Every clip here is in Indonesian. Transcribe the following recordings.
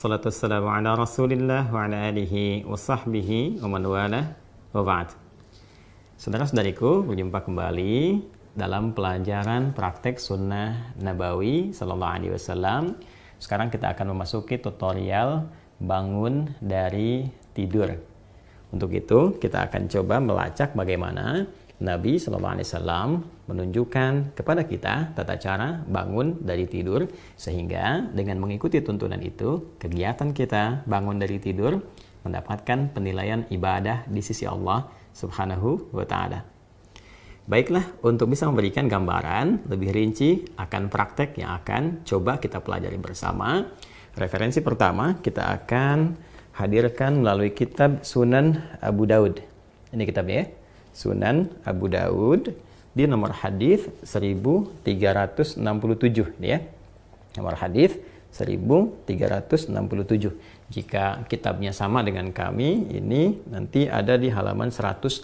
Salatu wassalamu ala rasulillah wa ala alihi wa sahbihi wa man walah wa ba'd. Saudara-saudariku, berjumpa kembali dalam pelajaran praktek sunnah nabawi sallallahu alaihi wasallam. Sekarang kita akan memasuki tutorial bangun dari tidur. Untuk itu, kita akan coba melacak bagaimana Nabi sallallahu alaihi wasallam menunjukkan kepada kita tata cara bangun dari tidur, sehingga dengan mengikuti tuntunan itu, kegiatan kita bangun dari tidur mendapatkan penilaian ibadah di sisi Allah Subhanahu wa taala. Baiklah, untuk bisa memberikan gambaran lebih rinci akan praktek yang akan coba kita pelajari bersama, referensi pertama kita akan hadirkan melalui kitab Sunan Abu Daud. Ini kitabnya ya, Sunan Abu Daud di nomor hadis 1367 ya. Nomor hadis 1367. Jika kitabnya sama dengan kami, ini nanti ada di halaman 187.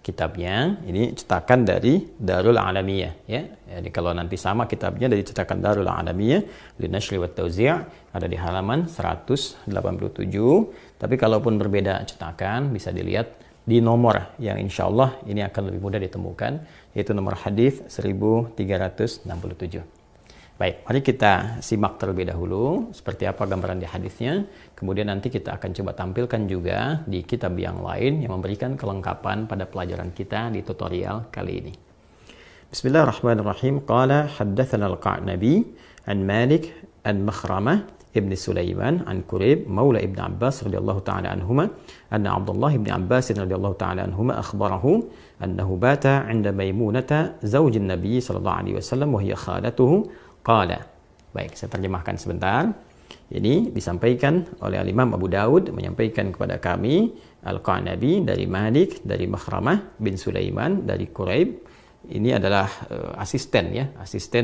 Kitabnya ini cetakan dari Darul Alamiyah ya. Jadi kalau nanti sama kitabnya dari cetakan Darul Alamiyah Linashri wa Tauzi' ada di halaman 187. Tapi kalaupun berbeda cetakan bisa dilihat di nomor yang insya Allah ini akan lebih mudah ditemukan, yaitu nomor hadis 1367. Baik, mari kita simak terlebih dahulu seperti apa gambaran di hadisnya. Kemudian nanti kita akan coba tampilkan juga di kitab yang lain yang memberikan kelengkapan pada pelajaran kita di tutorial kali ini. Bismillahirrahmanirrahim. Qala haddatsana al-Qa'nabi an Malik an Makhramah Ibn Sulaiman an Kurayb Maula Ibn Abbas radhiyallahu ta'ala anhuma anna Abdullah Ibn Abbas radhiyallahu ta'ala anhuma akhbarahu annahu bata 'inda Maimunata zawj an-nabi sallallahu alaihi wasallam wa hiya khalatuhu qala. Baik, saya terjemahkan sebentar. Ini disampaikan oleh Imam Abu Daud menyampaikan kepada kami Al-Qa'nabi dari Malik dari Makhramah bin Sulaiman dari Kurayb. Ini adalah asisten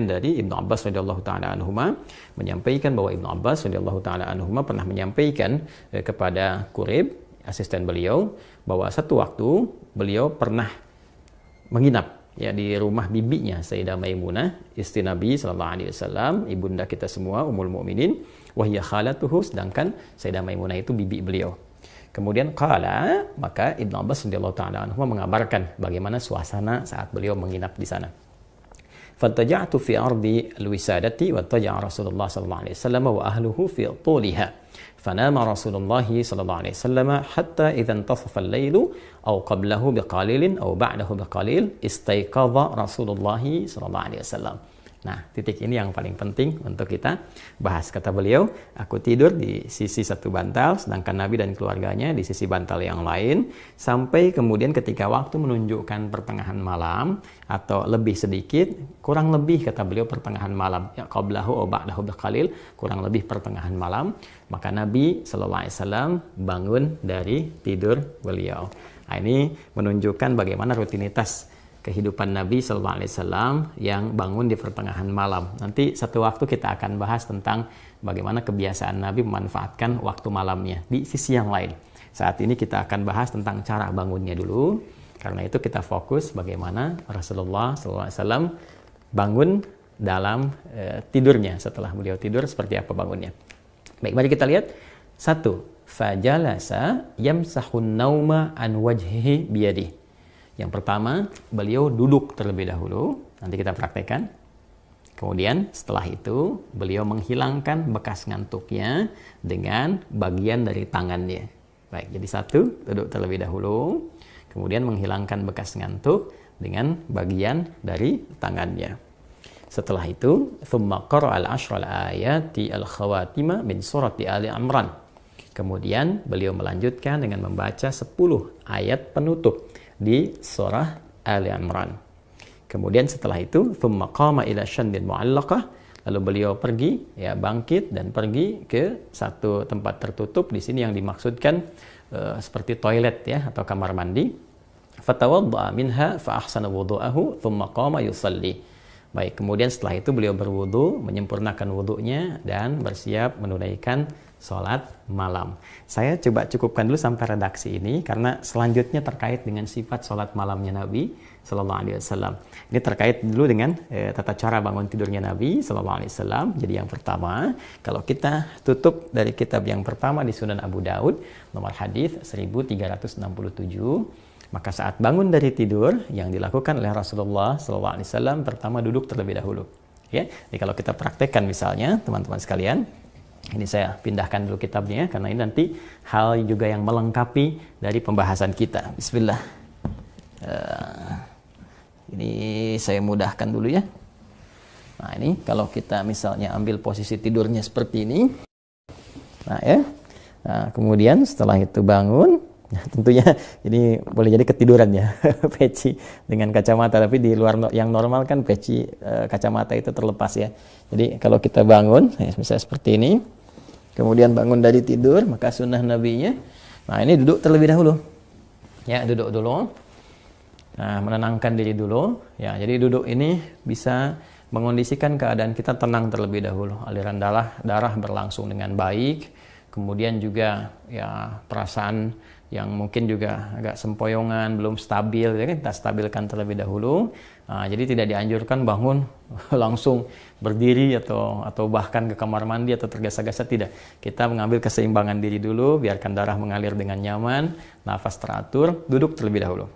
dari Ibnu Abbas radhiyallahu taala anhuma, menyampaikan bahwa Ibnu Abbas radhiyallahu taala anhuma pernah menyampaikan kepada Kurayb, asisten beliau, bahwa satu waktu beliau pernah menginap ya di rumah bibinya Sayyidah Maimunah, istri Nabi sallallahu alaihi wasallam, ibunda kita semua, ummul mukminin, wa hiya khalatuhu, sedangkan Sayyidah Maimunah itu bibi beliau. Kemudian qala, maka Ibnu Abbas radhiyallahu ta'ala anhu mengabarkan bagaimana suasana saat beliau menginap di sana. Fattaja'tu fi ardi al-wisadati wa taja'a Rasulullah sallallahu alaihi wasallam wa ahluhu fi tuliha. Fanama Rasulullah sallallahu alaihi wasallam hatta idza intasafa al-lailu aw qablahu biqalilin aw ba'dahu biqalil istayqadha Rasulullah sallallahu alaihi wasallam. Nah, titik ini yang paling penting untuk kita bahas. Kata beliau, aku tidur di sisi satu bantal, sedangkan Nabi dan keluarganya di sisi bantal yang lain, sampai kemudian ketika waktu menunjukkan pertengahan malam, atau lebih sedikit, kurang lebih kata beliau pertengahan malam, ya qablahu wa ba'dahu biqalil, kurang lebih pertengahan malam, maka Nabi sallallahu alaihi wasallam bangun dari tidur beliau. Nah, ini menunjukkan bagaimana rutinitas kehidupan Nabi sallallahu alaihi wasallam yang bangun di pertengahan malam. Nanti satu waktu kita akan bahas tentang bagaimana kebiasaan Nabi memanfaatkan waktu malamnya di sisi yang lain. Saat ini kita akan bahas tentang cara bangunnya dulu. Karena itu kita fokus bagaimana Rasulullah sallallahu alaihi wasallam bangun dalam tidurnya. Setelah beliau tidur seperti apa bangunnya. Baik, mari kita lihat. 1. Fajalasa yamsahun nauma an wajhihi biyadihi. Yang pertama, beliau duduk terlebih dahulu. Nanti kita praktekkan. Kemudian setelah itu, beliau menghilangkan bekas ngantuknya dengan bagian dari tangannya. Baik, jadi 1, duduk terlebih dahulu. Kemudian menghilangkan bekas ngantuk dengan bagian dari tangannya. Setelah itu, thumma qara'al ashral ayati al-khawatima min surati Ali Imran. Kemudian beliau melanjutkan dengan membaca 10 ayat penutup di surah Ali Imran. Kemudian setelah itu, thumma qama ila syandin mu'allaqah, lalu beliau pergi, ya bangkit dan pergi ke satu tempat tertutup. Di sini yang dimaksudkan seperti toilet ya atau kamar mandi. Fatawadda'a minha fa ahsana wudu'ahu thumma qama yusalli. Baik, kemudian setelah itu beliau berwudu, menyempurnakan wudunya dan bersiap menunaikan sholat malam. Saya coba cukupkan dulu sampai redaksi ini karena selanjutnya terkait dengan sifat sholat malamnya Nabi Sallallahu Alaihi Wasallam. Ini terkait dulu dengan tata cara bangun tidurnya Nabi Sallallahu Alaihi Wasallam. Jadi yang pertama, kalau kita tutup dari kitab yang pertama di Sunan Abu Daud, nomor hadis 1367, maka saat bangun dari tidur yang dilakukan oleh Rasulullah SAW pertama duduk terlebih dahulu. Ya, jadi kalau kita praktekkan misalnya teman-teman sekalian, ini saya pindahkan dulu kitabnya karena ini nanti hal juga yang melengkapi dari pembahasan kita. Bismillah. Ini saya mudahkan dulu ya. Nah ini kalau kita misalnya ambil posisi tidurnya seperti ini. Nah ya. Nah, kemudian setelah itu bangun. Nah, tentunya ini boleh jadi ketiduran ya, peci dengan kacamata, tapi di luar yang normal kan peci kacamata itu terlepas ya. Jadi kalau kita bangun, misalnya seperti ini, kemudian bangun dari tidur, maka sunnah nabinya, nah ini duduk terlebih dahulu, ya duduk dulu, nah menenangkan diri dulu, ya jadi duduk ini bisa mengondisikan keadaan kita tenang terlebih dahulu, aliran darah berlangsung dengan baik, kemudian juga ya perasaan yang mungkin juga agak sempoyongan, belum stabil, ya kan? Kita stabilkan terlebih dahulu. Nah, jadi tidak dianjurkan bangun langsung berdiri atau bahkan ke kamar mandi atau tergesa-gesa, tidak. Kita mengambil keseimbangan diri dulu, biarkan darah mengalir dengan nyaman, nafas teratur, duduk terlebih dahulu.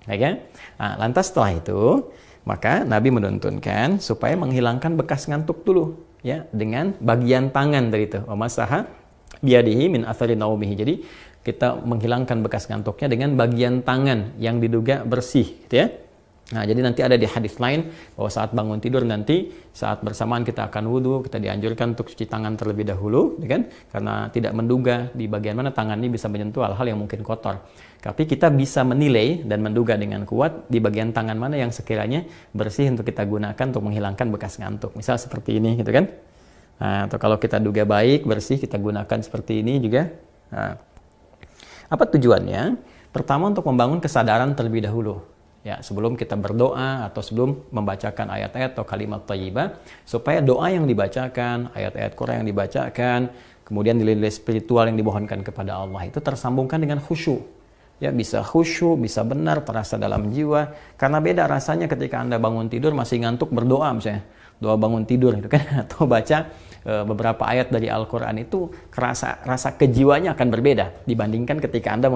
Ya kan? Nah, lantas setelah itu, maka Nabi menuntunkan supaya menghilangkan bekas ngantuk dulu, ya, dengan bagian tangan dari itu. Wamasaha biadihi min athari naumihi. Jadi kita menghilangkan bekas ngantuknya dengan bagian tangan yang diduga bersih, gitu ya. Nah, jadi nanti ada di hadis lain bahwa saat bangun tidur nanti saat bersamaan kita akan wudhu, kita dianjurkan untuk cuci tangan terlebih dahulu, ya kan? Karena tidak menduga di bagian mana tangan ini bisa menyentuh hal-hal yang mungkin kotor. Tapi kita bisa menilai dan menduga dengan kuat di bagian tangan mana yang sekiranya bersih untuk kita gunakan untuk menghilangkan bekas ngantuk. Misal seperti ini, gitu kan? Nah, atau kalau kita duga baik, bersih, kita gunakan seperti ini juga. Nah, apa tujuannya? Pertama untuk membangun kesadaran terlebih dahulu. Ya, sebelum kita berdoa atau sebelum membacakan ayat-ayat atau kalimat thayyibah, supaya doa yang dibacakan, ayat-ayat Quran yang dibacakan, kemudian nilai-nilai spiritual yang dimohonkan kepada Allah itu tersambungkan dengan khusyuk. Ya, bisa khusyuk, bisa benar, terasa dalam jiwa. Karena beda rasanya ketika Anda bangun tidur masih ngantuk berdoa misalnya. Doa bangun tidur gitu kan, atau baca beberapa ayat dari Al-Quran itu rasa kejiwanya akan berbeda dibandingkan ketika Anda